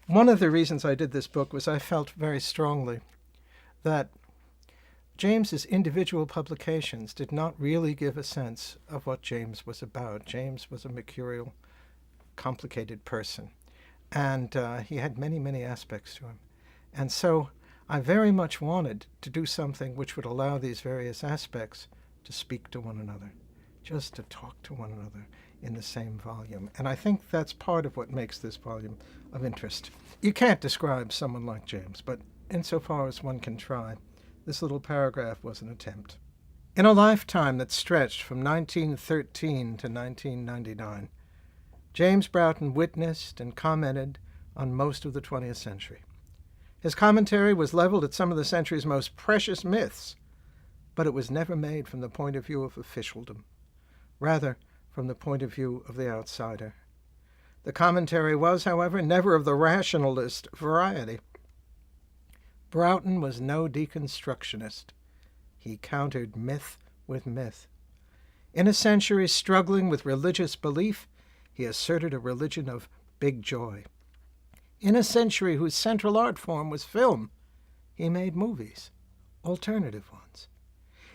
One of the reasons I did this book was I felt very strongly that James's individual publications did not really give a sense of what James was about. James was a mercurial, complicated person, and he had many, many aspects to him. And so I very much wanted to do something which would allow these various aspects to speak to one another, just to talk to one another in the same volume. And I think that's part of what makes this volume of interest. You can't describe someone like James, but insofar as one can try, this little paragraph was an attempt. In a lifetime that stretched from 1913 to 1999, James Broughton witnessed and commented on most of the 20th century. His commentary was leveled at some of the century's most precious myths, but it was never made from the point of view of officialdom, rather from the point of view of the outsider. The commentary was, however, never of the rationalist variety. Broughton was no deconstructionist. He countered myth with myth. In a century struggling with religious belief, he asserted a religion of big joy. In a century whose central art form was film, he made movies, alternative ones.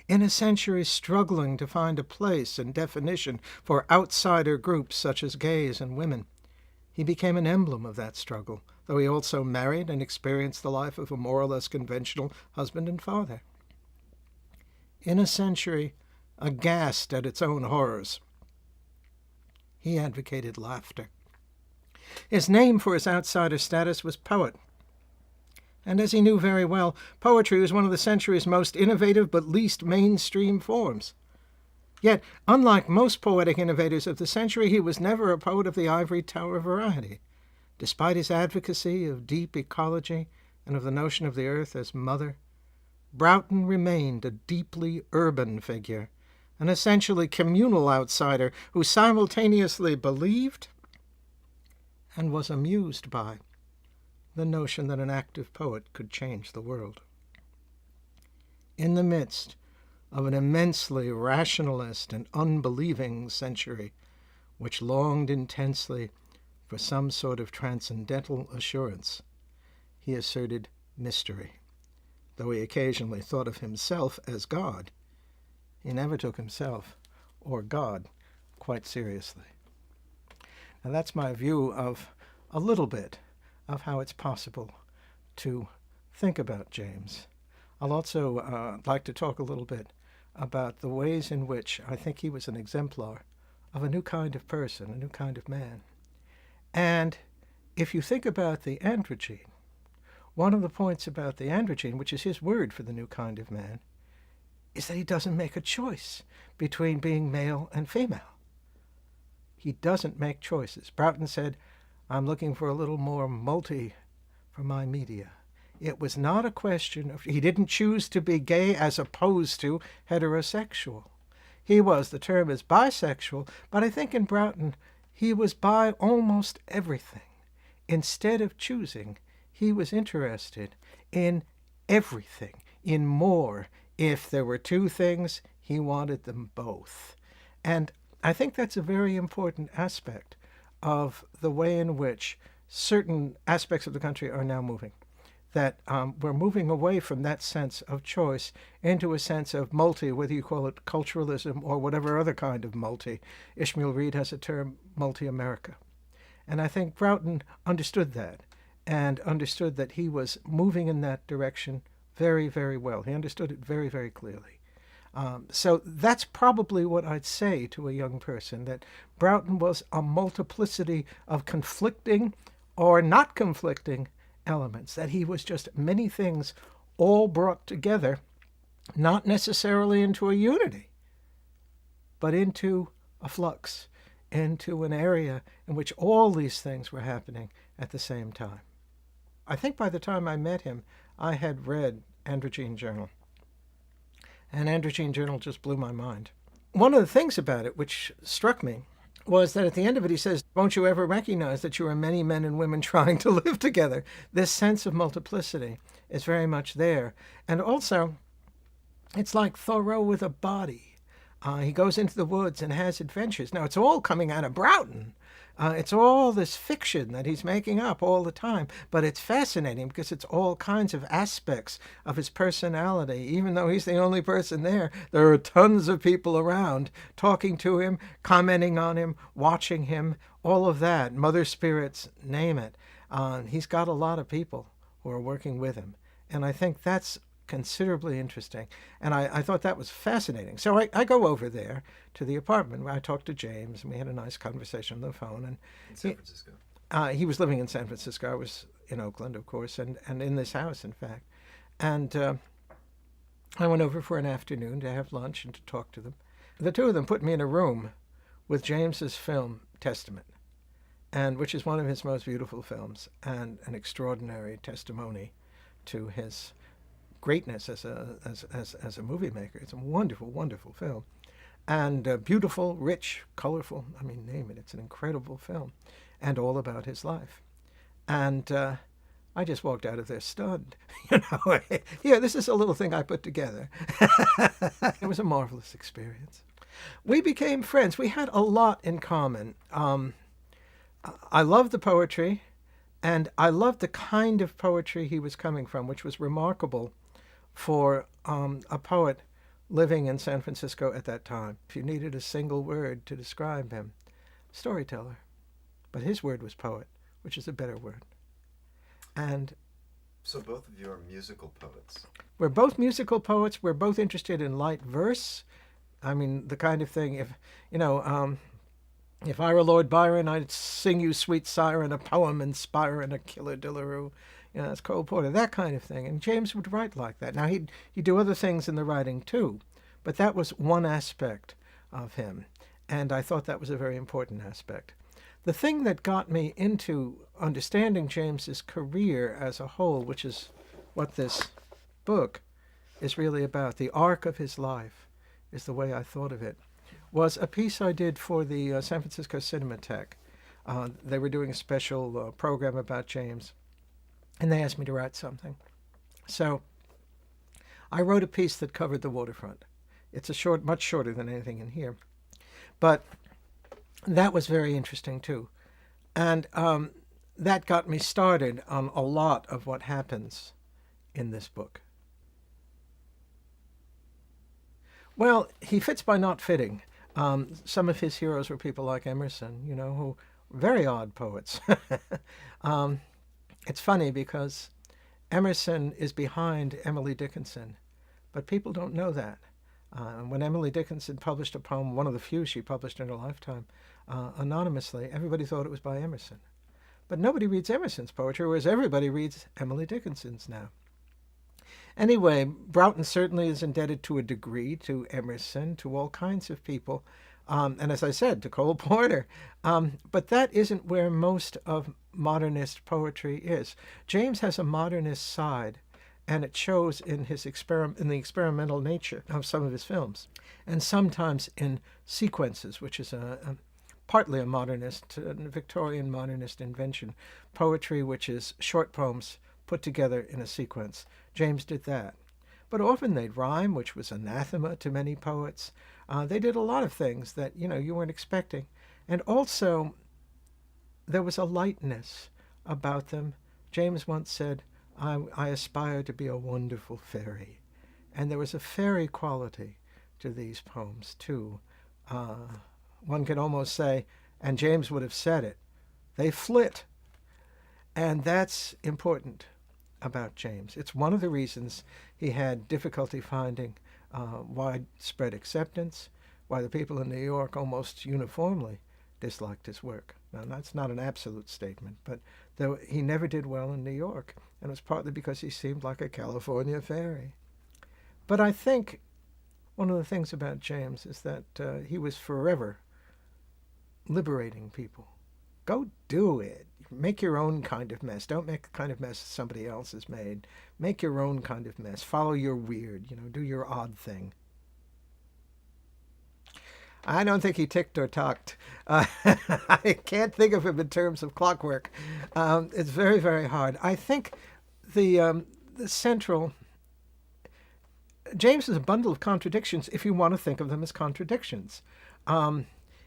In a century struggling to find a place and definition for outsider groups such as gays and women, he became an emblem of that struggle, though he also married and experienced the life of a more or less conventional husband and father. In a century aghast at its own horrors, he advocated laughter. His name for his outsider status was poet. And as he knew very well, poetry was one of the century's most innovative but least mainstream forms. Yet, unlike most poetic innovators of the century, he was never a poet of the ivory tower variety. Despite his advocacy of deep ecology and of the notion of the earth as mother, Broughton remained a deeply urban figure, an essentially communal outsider who simultaneously believed and was amused by the notion that an active poet could change the world. In the midst of an immensely rationalist and unbelieving century, which longed intensely for some sort of transcendental assurance, he asserted mystery. Though he occasionally thought of himself as God, he never took himself or God quite seriously. Now that's my view of a little bit of how it's possible to think about James. I'll also like to talk a little bit about the ways in which I think he was an exemplar of a new kind of person, a new kind of man. And if you think about the androgyne, one of the points about the androgyne, which is his word for the new kind of man, is that he doesn't make a choice between being male and female. He doesn't make choices. Broughton said, I'm looking for a little more multi for my media. It was not a question of, he didn't choose to be gay as opposed to heterosexual. He was, the term is bisexual, but I think in Broughton, he was bi almost everything. Instead of choosing, he was interested in everything, in more. If there were two things, he wanted them both. And I think that's a very important aspect of the way in which certain aspects of the country are now moving. That we're moving away from that sense of choice into a sense of multi, whether you call it culturalism or whatever other kind of multi. Ishmael Reed has a term, multi-America. And I think Broughton understood that and understood that he was moving in that direction very, very well. He understood it very, very clearly. So that's probably what I'd say to a young person, that Broughton was a multiplicity of conflicting or not conflicting elements, that he was just many things all brought together, not necessarily into a unity, but into a flux, into an area in which all these things were happening at the same time. I think by the time I met him, I had read Androgyne Journal. And Androgyne Journal just blew my mind. One of the things about it which struck me was that at the end of it he says, won't you ever recognize that you are many men and women trying to live together? This sense of multiplicity is very much there. And also, it's like Thoreau with a body. He goes into the woods and has adventures. Now, it's all coming out of Broughton, It's all this fiction that he's making up all the time, but it's fascinating because it's all kinds of aspects of his personality. Even though he's the only person there, there are tons of people around talking to him, commenting on him, watching him, all of that. Mother spirits, name it. He's got a lot of people who are working with him. And I think that's considerably interesting. And I thought that was fascinating. So I go over there to the apartment where I talked to James, and we had a nice conversation on the phone. And in San Francisco. He was living in San Francisco. I was in Oakland, of course, and in this house, in fact. And I went over for an afternoon to have lunch and to talk to them. The two of them put me in a room with James's film, Testament, and which is one of his most beautiful films and an extraordinary testimony to his greatness as a movie maker. It's a wonderful, wonderful film. And beautiful, rich, colorful. I mean, name it. It's an incredible film. And all about his life. And I just walked out of there stunned. Yeah, this is a little thing I put together. It was a marvelous experience. We became friends. We had a lot in common. I loved the poetry, and I loved the kind of poetry he was coming from, which was remarkable for a poet living in San Francisco at that time. If you needed a single word to describe him, storyteller. But his word was poet, which is a better word. And so both of you are musical poets. We're both musical poets. We're both interested in light verse. I mean, the kind of thing, if I were Lord Byron, I'd sing you, sweet siren, a poem inspiring a killer dillaroo. It's Cole Porter, that kind of thing. And James would write like that. Now, he'd do other things in the writing, too. But that was one aspect of him. And I thought that was a very important aspect. The thing that got me into understanding James's career as a whole, which is what this book is really about, the arc of his life is the way I thought of it, was a piece I did for the San Francisco Cinematheque. They were doing a special program about James, and they asked me to write something. So I wrote a piece that covered the waterfront. It's much shorter than anything in here. But that was very interesting, too. And that got me started on a lot of what happens in this book. Well, he fits by not fitting. Some of his heroes were people like Emerson, who were very odd poets. It's funny because Emerson is behind Emily Dickinson, but people don't know that. When Emily Dickinson published a poem, one of the few she published in her lifetime, anonymously, everybody thought it was by Emerson. But nobody reads Emerson's poetry, whereas everybody reads Emily Dickinson's now. Anyway, Broughton certainly is indebted to a degree to Emerson, to all kinds of people, and as I said, to Cole Porter. But that isn't where most of modernist poetry is. James has a modernist side, and it shows in in the experimental nature of some of his films, and sometimes in sequences, which is partly a modernist, Victorian modernist invention. Poetry, which is short poems put together in a sequence. James did that. But often they'd rhyme, which was anathema to many poets. They did a lot of things that, you weren't expecting. And also, there was a lightness about them. James once said, I aspire to be a wonderful fairy. And there was a fairy quality to these poems, too. One could almost say, and James would have said it, they flit. And that's important about James. It's one of the reasons he had difficulty finding widespread acceptance, why the people in New York almost uniformly disliked his work. Now, that's not an absolute statement, but though he never did well in New York, and it was partly because he seemed like a California fairy. But I think one of the things about James is that he was forever liberating people. Go do it. Make your own kind of mess. Don't make the kind of mess somebody else has made. Make your own kind of mess. Follow your weird, do your odd thing. I don't think he ticked or talked. I can't think of him in terms of clockwork. It's very, very hard. I think the central... James is a bundle of contradictions if you want to think of them as contradictions.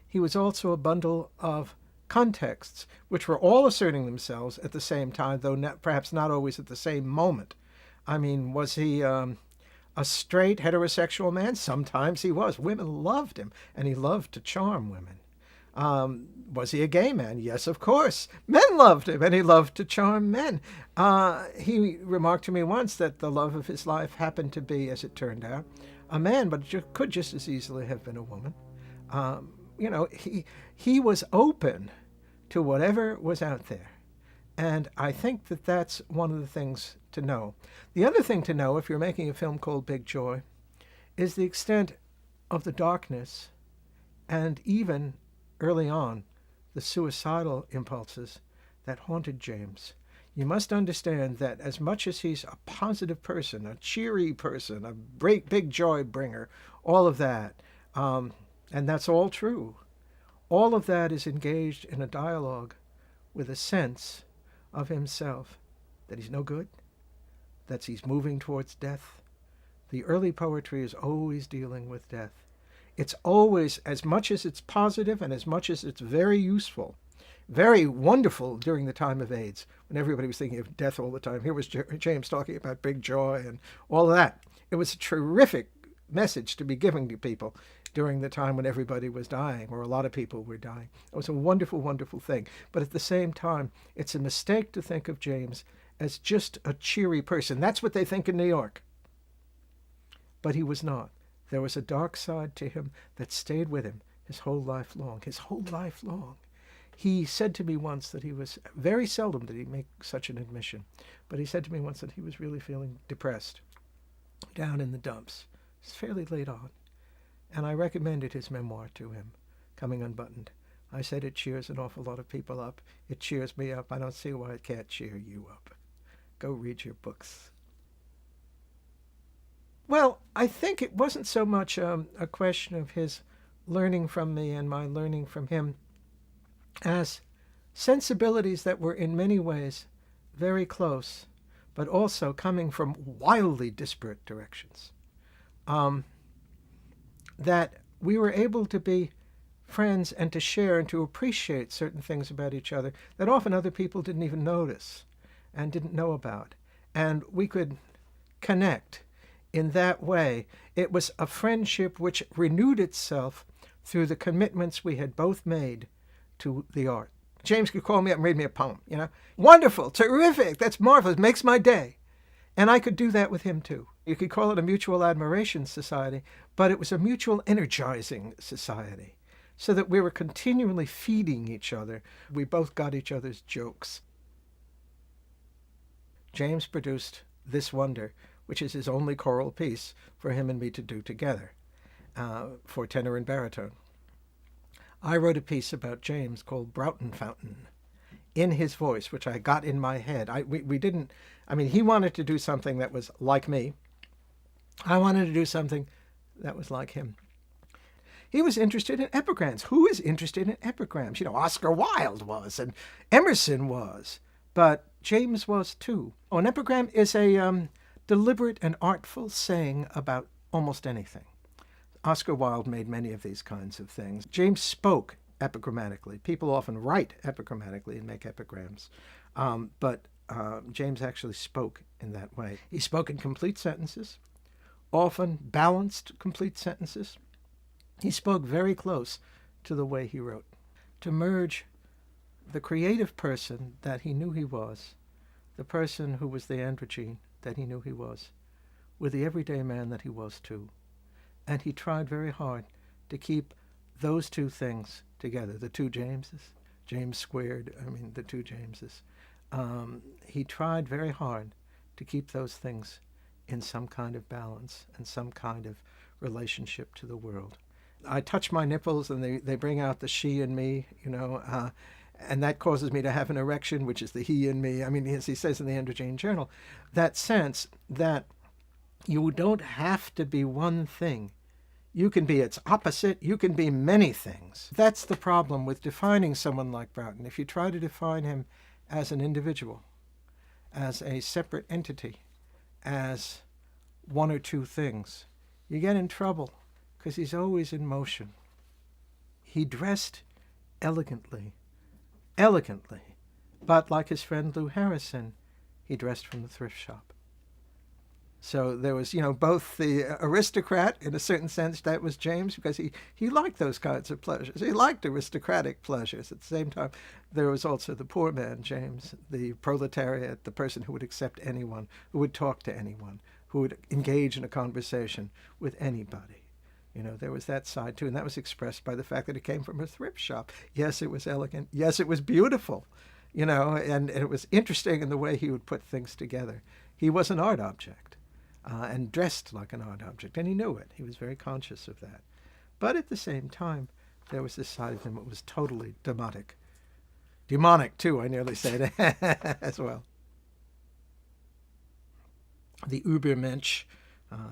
He was also a bundle of contexts, which were all asserting themselves at the same time, though perhaps not always at the same moment. I mean, was he a straight heterosexual man? Sometimes he was. Women loved him, and he loved to charm women. Was he a gay man? Yes, of course. Men loved him, and he loved to charm men. He remarked to me once that the love of his life happened to be, as it turned out, a man, but it could just as easily have been a woman. He was open to whatever was out there. And I think that that's one of the things to know. The other thing to know, if you're making a film called Big Joy, is the extent of the darkness and even, early on, the suicidal impulses that haunted James. You must understand that as much as he's a positive person, a cheery person, a big joy bringer, all of that, and that's all true, all of that is engaged in a dialogue with a sense of himself, that he's no good, that he's moving towards death. The early poetry is always dealing with death. It's always, as much as it's positive and as much as it's very useful, very wonderful during the time of AIDS, when everybody was thinking of death all the time. Here was James talking about big joy and all of that. It was a terrific message to be giving to people during the time when everybody was dying, or a lot of people were dying. It was a wonderful, wonderful thing. But at the same time, it's a mistake to think of James as just a cheery person. That's what they think in New York. But he was not. There was a dark side to him that stayed with him his whole life long. His whole life long. He said to me once that he was, very seldom did he make such an admission, but he said to me once that he was really feeling depressed, down in the dumps. It's fairly late on. And I recommended his memoir to him, Coming Unbuttoned. I said it cheers an awful lot of people up. It cheers me up. I don't see why it can't cheer you up. Go read your books. Well, I think it wasn't so much a question of his learning from me and my learning from him as sensibilities that were in many ways very close, but also coming from wildly disparate directions. That we were able to be friends and to share and to appreciate certain things about each other that often other people didn't even notice and didn't know about. And we could connect in that way. It was a friendship which renewed itself through the commitments we had both made to the art. James could call me up and read me a poem, Wonderful, terrific, that's marvelous, makes my day. And I could do that with him too. You could call it a mutual admiration society, but it was a mutual energizing society, so that we were continually feeding each other. We both got each other's jokes. James produced This Wonder, which is his only choral piece for him and me to do together, for tenor and baritone. I wrote a piece about James called Broughton Fountain, in his voice, which I got in my head. He wanted to do something that was like me. I wanted to do something that was like him. He was interested in epigrams. Who is interested in epigrams? Oscar Wilde was, and Emerson was, but James was too. An epigram is a deliberate and artful saying about almost anything. Oscar Wilde made many of these kinds of things. James spoke epigrammatically. People often write epigrammatically and make epigrams, but James actually spoke in that way. He spoke in complete sentences, often balanced complete sentences. He spoke very close to the way he wrote. To merge the creative person that he knew he was, the person who was the androgyne that he knew he was, with the everyday man that he was too. And he tried very hard to keep those two things together, the two Jameses, James squared, the two Jameses. He tried very hard to keep those things in some kind of balance and some kind of relationship to the world. I touch my nipples and they bring out the she in me, and that causes me to have an erection, which is the he in me. As he says in the Androgyne Journal, that sense that you don't have to be one thing. You can be its opposite. You can be many things. That's the problem with defining someone like Broughton. If you try to define him as an individual, as a separate entity, as one or two things, you get in trouble because he's always in motion. He dressed elegantly elegantly. But like his friend Lou Harrison, he dressed from the thrift shop. So there was, both the aristocrat, in a certain sense, that was James, because he liked those kinds of pleasures. He liked aristocratic pleasures. At the same time, there was also the poor man, James, the proletariat, the person who would accept anyone, who would talk to anyone, who would engage in a conversation with anybody. There was that side, too, and that was expressed by the fact that it came from a thrift shop. Yes, it was elegant. Yes, it was beautiful, and it was interesting in the way he would put things together. He was an art object. And dressed like an art object, and he knew it. He was very conscious of that. But at the same time, there was this side of him that was totally demonic. Demonic, too, I nearly said, as well. The Übermensch,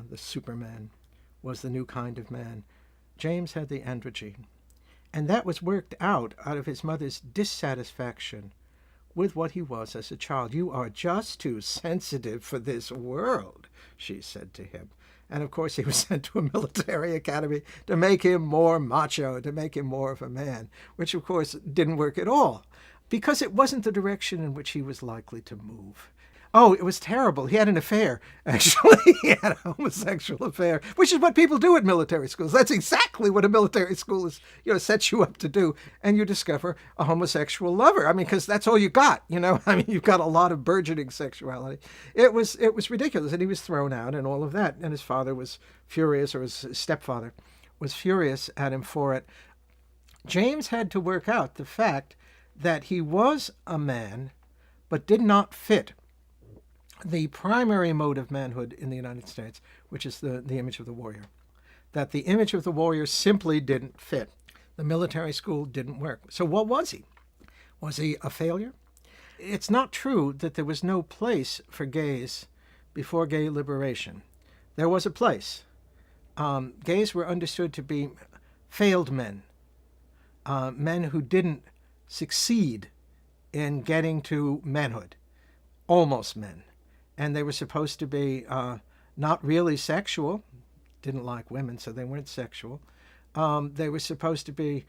the Superman, was the new kind of man. James had the androgyne. And that was worked out of his mother's dissatisfaction with what he was as a child. "You are just too sensitive for this world," she said to him. And of course he was sent to a military academy to make him more macho, to make him more of a man, which of course didn't work at all, because it wasn't the direction in which he was likely to move. Oh, it was terrible. He had an affair, actually. He had a homosexual affair, which is what people do at military schools. That's exactly what a military school is, sets you up to do. And you discover a homosexual lover. Because that's all you got, you've got a lot of burgeoning sexuality. It was ridiculous. And he was thrown out and all of that. And his father was furious, or his stepfather was furious at him for it. James had to work out the fact that he was a man, but did not fit the primary mode of manhood in the United States, which is the image of the warrior. That the image of the warrior simply didn't fit. The military school didn't work. So what was he? Was he a failure? It's not true that there was no place for gays before gay liberation. There was a place. Gays were understood to be failed men, men who didn't succeed in getting to manhood, almost men. And they were supposed to be not really sexual, didn't like women, so they weren't sexual. They were supposed to be,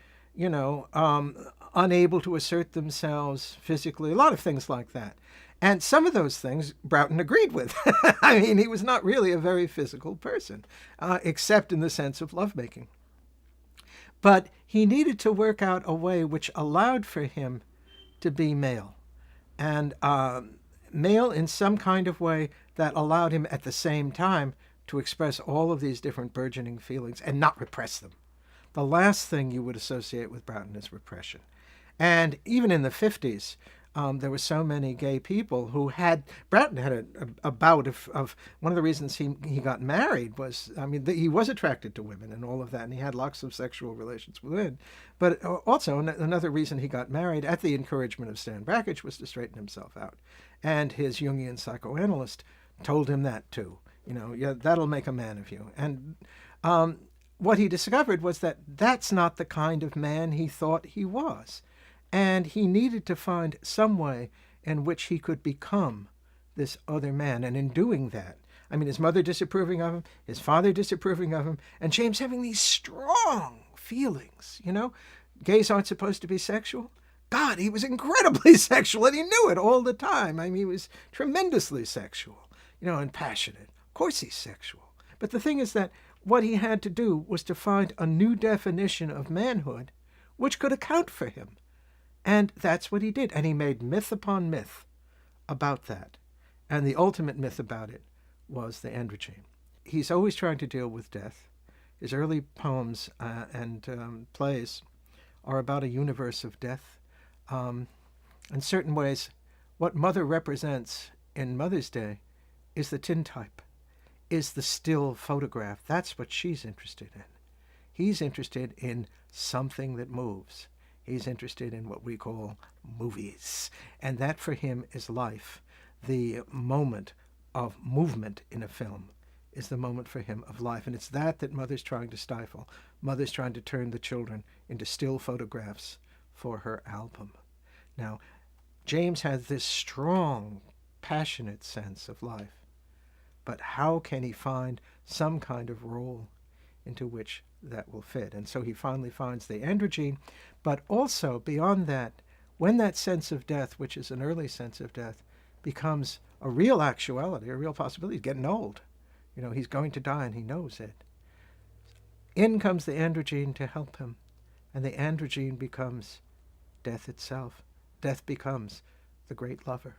unable to assert themselves physically, a lot of things like that. And some of those things Broughton agreed with. He was not really a very physical person, except in the sense of lovemaking. But he needed to work out a way which allowed for him to be male. And male in some kind of way that allowed him at the same time to express all of these different burgeoning feelings and not repress them. The last thing you would associate with Broughton is repression. And even in the 50s, there were so many gay people who Broughton had a bout of one of the reasons he got married was, he was attracted to women and all of that, and he had lots of sexual relations with women. But also another reason he got married, at the encouragement of Stan Brakhage, was to straighten himself out. And his Jungian psychoanalyst told him that too. That'll make a man of you. And what he discovered was that that's not the kind of man he thought he was. And he needed to find some way in which he could become this other man. And in doing that, his mother disapproving of him, his father disapproving of him, and James having these strong feelings, Gays aren't supposed to be sexual. God, he was incredibly sexual, and he knew it all the time. He was tremendously sexual, and passionate. Of course he's sexual. But the thing is that what he had to do was to find a new definition of manhood which could account for him. And that's what he did. And he made myth upon myth about that. And the ultimate myth about it was the androgyne. He's always trying to deal with death. His early poems and plays are about a universe of death. In certain ways, what Mother represents in Mother's Day is the tintype, is the still photograph. That's what she's interested in. He's interested in something that moves. He's interested in what we call movies. And that for him is life. The moment of movement in a film is the moment for him of life. And it's that Mother's trying to stifle. Mother's trying to turn the children into still photographs for her album. Now, James has this strong, passionate sense of life. But how can he find some kind of role into which that will fit? And so he finally finds the androgyne. But also, beyond that, When that sense of death, which is an early sense of death, becomes a real actuality, a real possibility, he's getting old. He's going to die and he knows it. In comes the androgyne to help him, and the androgyne becomes death itself. Death becomes the great lover.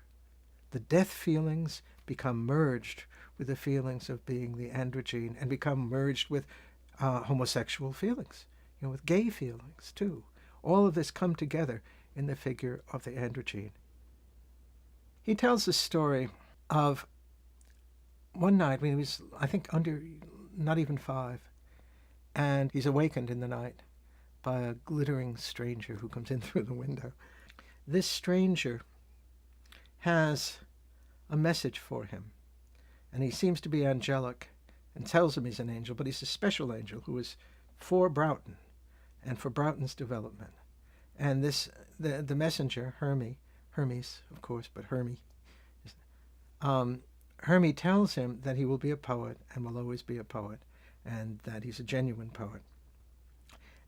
The death feelings become merged with the feelings of being the androgyne and become merged with homosexual feelings, with gay feelings too. All of this come together in the figure of the androgyne. He tells the story of one night when he was, I think, not even 5, and he's awakened in the night by a glittering stranger who comes in through the window. This stranger has a message for him, and he seems to be angelic and tells him he's an angel, but he's a special angel who is for Broughton and for Broughton's development. And the messenger, Hermes, of course, but Hermes tells him that he will be a poet and will always be a poet, and that he's a genuine poet.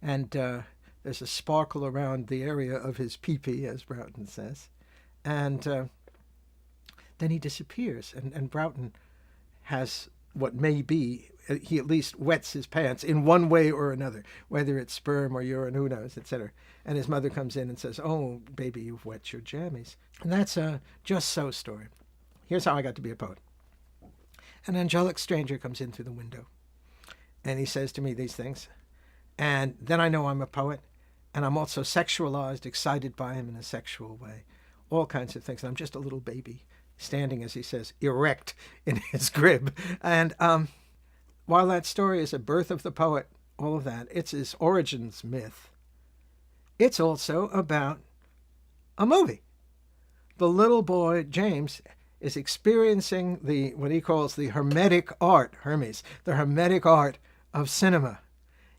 And there's a sparkle around the area of his pee-pee, as Broughton says. And then he disappears, and Broughton has what may be, he at least wets his pants in one way or another, whether it's sperm or urine, who knows, etc. And his mother comes in and says, "Oh, baby, you've wet your jammies." And that's a just so story. Here's how I got to be a poet. An angelic stranger comes in through the window, and he says to me these things. And then I know I'm a poet, and I'm also sexualized, excited by him in a sexual way. All kinds of things. And I'm just a little baby, standing, as he says, erect in his crib. And while that story is a birth of the poet, all of that, it's his origins myth, it's also about a movie. The little boy, James, is experiencing what he calls the hermetic art, Hermes, the hermetic art of cinema.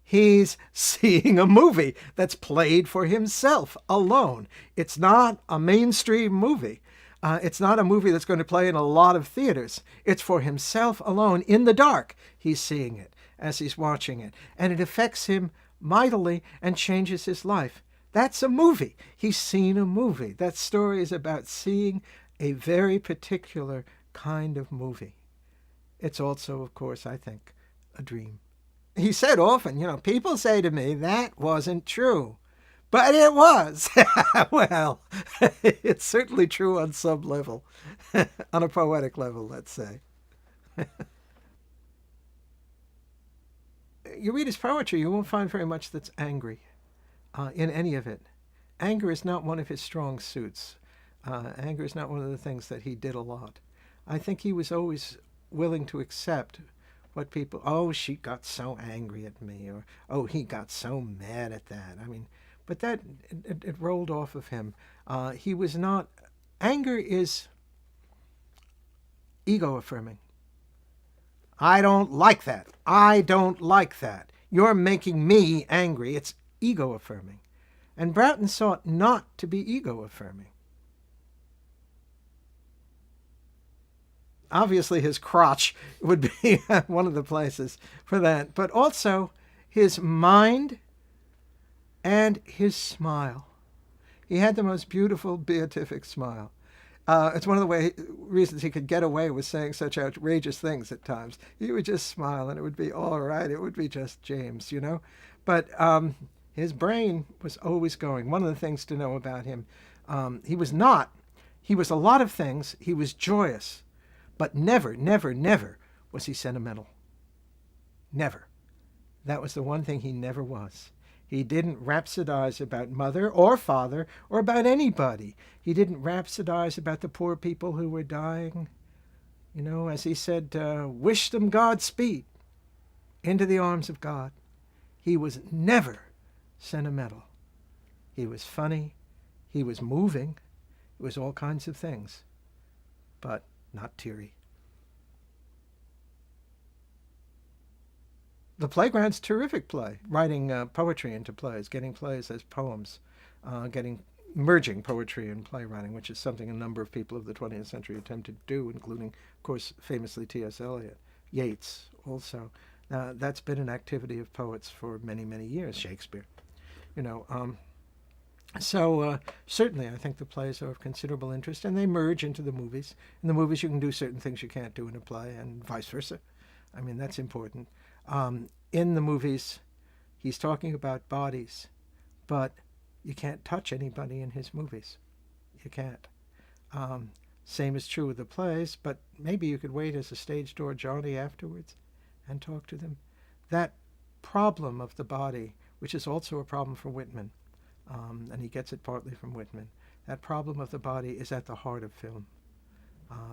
He's seeing a movie that's played for himself alone. It's not a mainstream movie. It's not a movie that's going to play in a lot of theaters. It's for himself alone, in the dark. He's seeing it as he's watching it. And it affects him mightily and changes his life. That's a movie. He's seen a movie. That story is about seeing a very particular kind of movie. It's also, of course, I think, a dream. He said often, people say to me, that wasn't true. But it was. Well, it's certainly true on some level, on a poetic level, let's say. You read his poetry, you won't find very much that's angry in any of it. Anger is not one of his strong suits. Anger is not one of the things that he did a lot. I think he was always willing to accept what people, oh, she got so angry at me, or, oh, he got so mad at that. But that, it rolled off of him. He was not, anger is ego-affirming. I don't like that. I don't like that. You're making me angry. It's ego-affirming. And Broughton sought not to be ego-affirming. Obviously, his crotch would be one of the places for that. But also, his mind and his smile. He had the most beautiful, beatific smile. It's one of the reasons he could get away with saying such outrageous things at times. He would just smile, and it would be all right. It would be just James, But his brain was always going. One of the things to know about him, he was a lot of things. He was joyous. But never, never, never was he sentimental. Never. That was the one thing he never was. He didn't rhapsodize about mother or father or about anybody. He didn't rhapsodize about the poor people who were dying. As he said, wish them Godspeed into the arms of God. He was never sentimental. He was funny. He was moving. It was all kinds of things. But not teary. The Playground's terrific play, writing poetry into plays, getting plays as poems, merging poetry and playwriting, which is something a number of people of the 20th century attempted to do, including, of course, famously T.S. Eliot, Yeats also. That's been an activity of poets for many, many years, Shakespeare. So certainly I think the plays are of considerable interest, and they merge into the movies. In the movies you can do certain things you can't do in a play, and vice versa. I mean, that's important. In the movies, he's talking about bodies, but you can't touch anybody in his movies. You can't. Same is true with the plays, but maybe you could wait as a stage door Johnny afterwards and talk to them. That problem of the body, which is also a problem for Whitman, and he gets it partly from Whitman, that problem of the body is at the heart of film.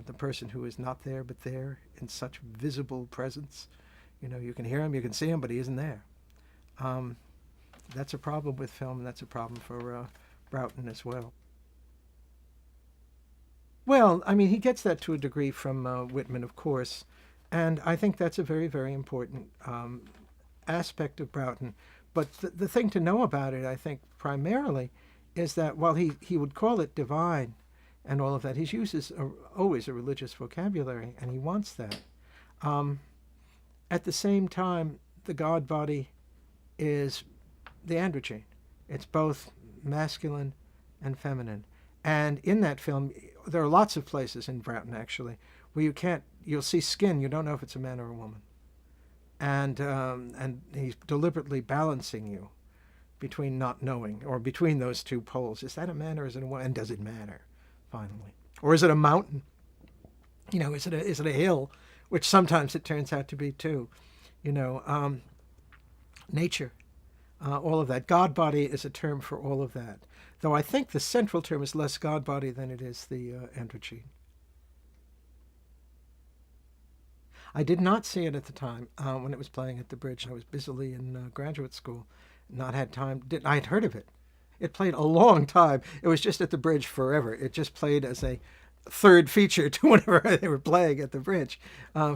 The person who is not there but there in such visible presence. You know, you can hear him, you can see him, but he isn't there. That's a problem with film, and that's a problem for Broughton as well. Well, I mean, he gets that to a degree from Whitman, of course, and I think that's a very, very important aspect of Broughton. But the thing to know about it, I think, primarily, is that while he would call it divine and all of that, he uses always a religious vocabulary, and he wants that. At the same time, the God body is the androgyne. It's both masculine and feminine. And in that film, there are lots of places in Broughton, actually, where you'll see skin, you don't know if it's a man or a woman. And he's deliberately balancing you between not knowing, or between those two poles. Is that a man or is it a woman? And does it matter, finally? Or is it a mountain? You know, is it a hill, which sometimes it turns out to be too. You know, nature, all of that. God body is a term for all of that. Though I think the central term is less God body than it is the androgyne. I did not see it at the time when it was playing at the Bridge. I was busily in graduate school, not had time. I had heard of it. It played a long time. It was just at the Bridge forever. It just played as a third feature to whenever they were playing at the Bridge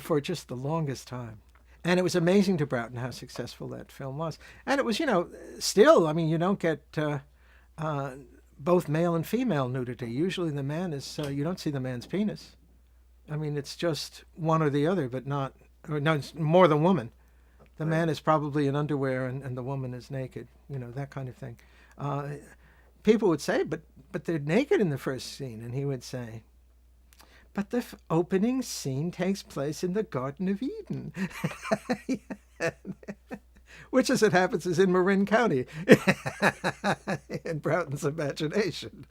for just the longest time. And it was amazing to Broughton how successful that film was. And it was, you know, still, I mean, you don't get both male and female nudity. Usually the man is, you don't see the man's penis. I mean, it's just one or the other, but not, or no, it's more than woman. The man is probably in underwear and the woman is naked, you know, that kind of thing. People would say, but they're naked in the first scene. And he would say, but the opening scene takes place in the Garden of Eden. Which, as it happens, is in Marin County, in Broughton's imagination.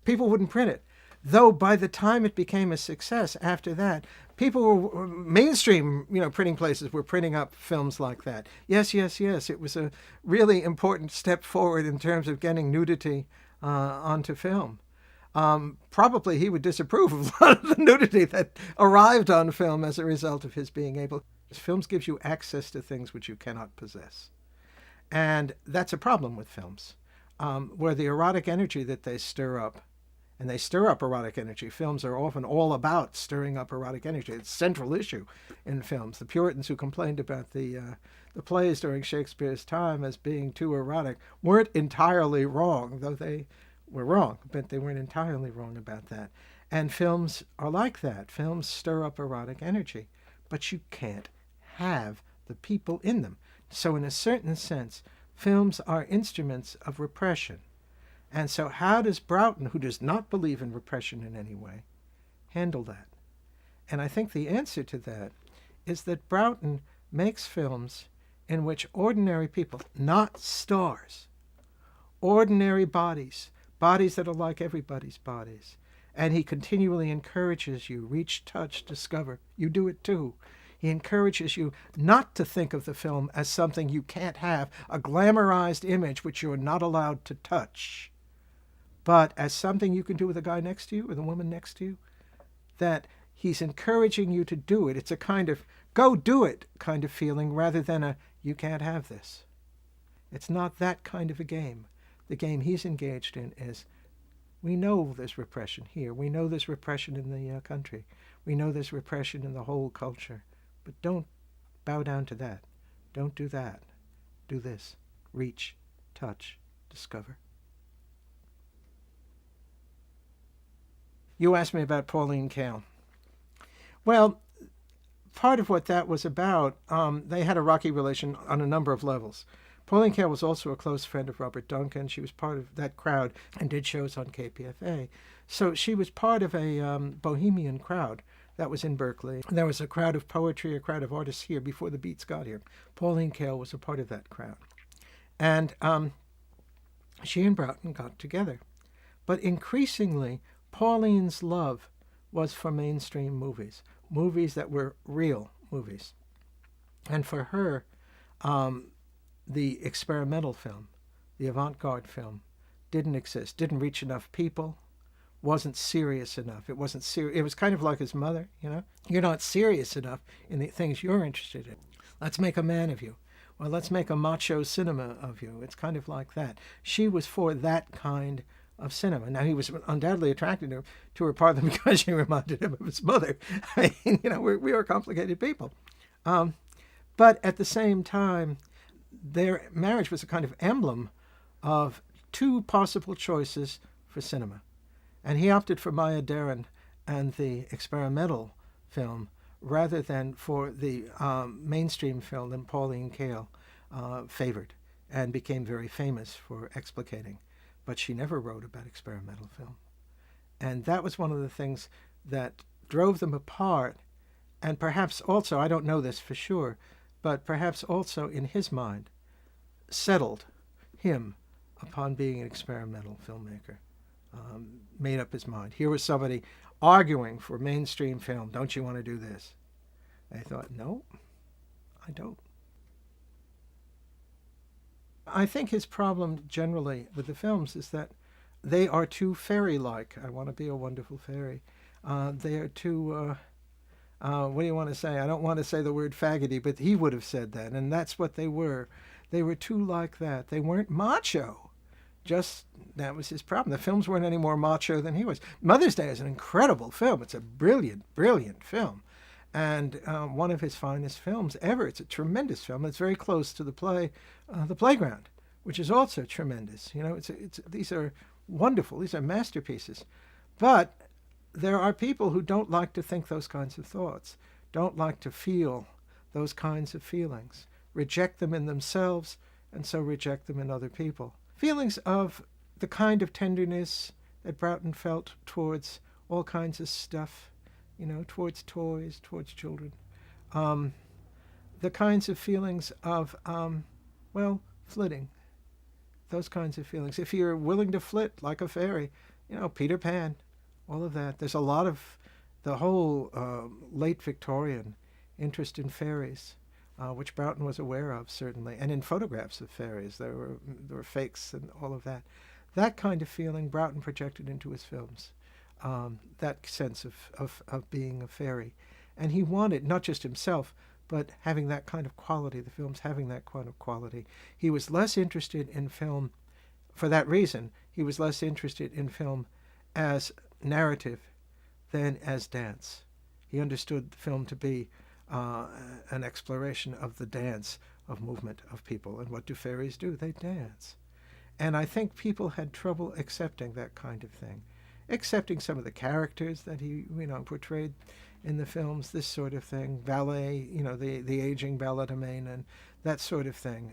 People wouldn't print it. Though by the time it became a success after that, people were, mainstream, you know, printing places were printing up films like that. Yes, yes, yes. It was a really important step forward in terms of getting nudity onto film. Probably he would disapprove of a lot of the nudity that arrived on film as a result of his being able. Films gives you access to things which you cannot possess. And that's a problem with films, where the erotic energy that they stir up, and they stir up erotic energy. Films are often all about stirring up erotic energy. It's a central issue in films. The Puritans who complained about the plays during Shakespeare's time as being too erotic weren't entirely wrong, though they were wrong, but they weren't entirely wrong about that. And films are like that. Films stir up erotic energy, but you can't have the people in them. So in a certain sense, films are instruments of repression. And so how does Broughton, who does not believe in repression in any way, handle that? And I think the answer to that is that Broughton makes films in which ordinary people, not stars, ordinary bodies that are like everybody's bodies, and he continually encourages you, reach, touch, discover. You do it too. He encourages you not to think of the film as something you can't have, a glamorized image which you're not allowed to touch, but as something you can do with a guy next to you or the woman next to you, that he's encouraging you to do it. It's a kind of go do it kind of feeling rather than a you can't have this. It's not that kind of a game. The game he's engaged in is, we know there's repression here. We know there's repression in the country. We know there's repression in the whole culture. But don't bow down to that. Don't do that. Do this. Reach, touch, discover. You asked me about Pauline Kael. Well, part of what that was about, they had a rocky relation on a number of levels. Pauline Kael was also a close friend of Robert Duncan. She was part of that crowd and did shows on KPFA. So she was part of a bohemian crowd that was in Berkeley. There was a crowd of poetry, a crowd of artists here before the Beats got here. Pauline Kael was a part of that crowd. And she and Broughton got together. But increasingly, Pauline's love was for mainstream movies, movies that were real movies. And for her, the experimental film, the avant-garde film, didn't exist, didn't reach enough people, wasn't serious enough. It wasn't serious. It was kind of like his mother, you know? You're not serious enough in the things you're interested in. Let's make a man of you. Well, let's make a macho cinema of you. It's kind of like that. She was for that kind of cinema. Now, he was undoubtedly attracted to her partly because she reminded him of his mother. I mean, you know, we are complicated people. But at the same time, their marriage was a kind of emblem of two possible choices for cinema. And he opted for Maya Deren and the experimental film rather than for the mainstream film that Pauline Kael favored and became very famous for explicating. But she never wrote about experimental film. And that was one of the things that drove them apart. And perhaps also, I don't know this for sure, but perhaps also in his mind, settled him upon being an experimental filmmaker. Made up his mind. Here was somebody arguing for mainstream film. Don't you want to do this? I thought, no, I don't. I think his problem generally with the films is that they are too fairy-like. I want to be a wonderful fairy. They are too, what do you want to say? I don't want to say the word faggoty, but he would have said that, and that's what they were. They were too like that. They weren't macho. Just, that was his problem. The films weren't any more macho than he was. Mother's Day is an incredible film. It's a brilliant, brilliant film. And one of his finest films ever. It's a tremendous film. It's very close to the play, The Playground, which is also tremendous. You know, these are wonderful. These are masterpieces. But there are people who don't like to think those kinds of thoughts, don't like to feel those kinds of feelings, reject them in themselves, and so reject them in other people. Feelings of the kind of tenderness that Broughton felt towards all kinds of stuff, you know, towards toys, towards children. The kinds of feelings of, flitting. Those kinds of feelings. If you're willing to flit like a fairy, you know, Peter Pan, all of that. There's a lot of the whole late Victorian interest in fairies, which Broughton was aware of, certainly, and in photographs of fairies. There were fakes and all of that. That kind of feeling Broughton projected into his films, that sense of being a fairy. And he wanted, not just himself, but having that kind of quality, the films having that kind of quality. He was less interested in film, for that reason, he was less interested in film as narrative than as dance. He understood the film to be an exploration of the dance of movement of people. And what do fairies do? They dance. And I think people had trouble accepting that kind of thing, accepting some of the characters that he, you know, portrayed in the films, this sort of thing, ballet, you know, the aging ballet-domain and that sort of thing.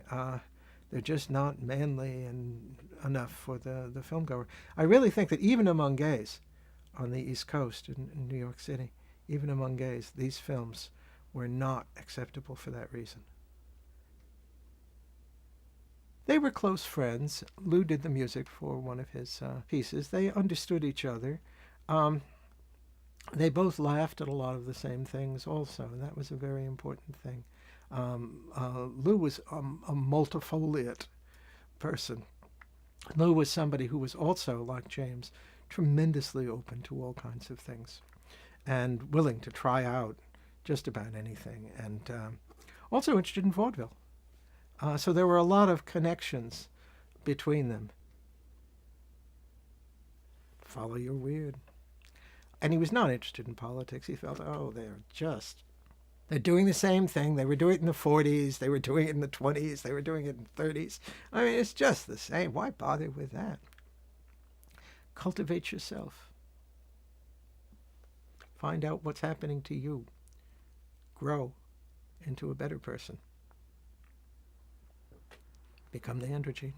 They're just not manly and enough for the filmgoer. I really think that even among gays on the East Coast in New York City, even among gays, these films were not acceptable for that reason. They were close friends. Lou did the music for one of his pieces. They understood each other. They both laughed at a lot of the same things also, and that was a very important thing. Lou was a multifoliate person. Lou was somebody who was also, like James, tremendously open to all kinds of things and willing to try out just about anything, and also interested in vaudeville. So there were a lot of connections between them. Follow your weird. And he was not interested in politics. He felt, they're doing the same thing. They were doing it in the 40s. They were doing it in the 20s. They were doing it in the 30s. I mean, it's just the same. Why bother with that? Cultivate yourself. Find out what's happening to you. Grow into a better person. become the androgyne.